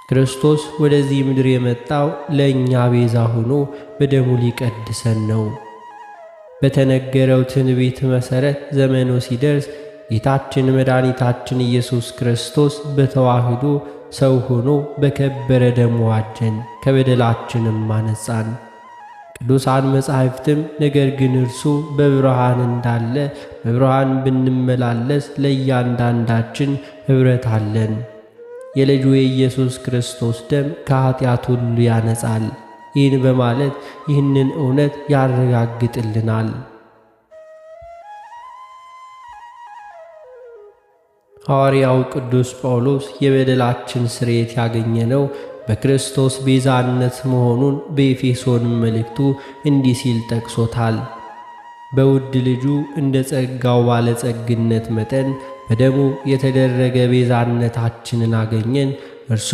ክርስቶስ ወደዚህ ምድር የመጣው ለእኛ ቤዛ ሆኖ በደሙ ሊቀድሰን ነው። በተነገረው ትንቢት መሠረት ዘመኑ ሲደርስ ጌታችን መድኃኒታችን ኢየሱስ ክርስቶስ በተዋህዶ ሰው ሆኖ በከበረ ደሙ ዋጀን፣ ከበደላችንም አነጻን። ቅዱሳን መጻሕፍትም ነገር ግን እርሱ በብርሃን እንዳለ በብርሃን ብንመላለስ ለእያንዳንዳችን ኅብረት አለን። የልጁ የኢየሱስ ክርስቶስ ደም ከኀጢአት ሁሉ ያነጻል። ይህን በማለት ይህንን እውነት ያረጋግጥልናል። ሐዋርያው ቅዱስ ጳውሎስ የበደላችን ስርየት ያገኘነው በክርስቶስ ቤዛነት መሆኑን በኤፌሶን መልእክቱ እንዲህ ሲል ጠቅሶታል። በውድ ልጁ እንደ ጸጋው ባለጸግነት መጠን በደሙ የተደረገ ቤዛነታችንን አገኘን። እርሱ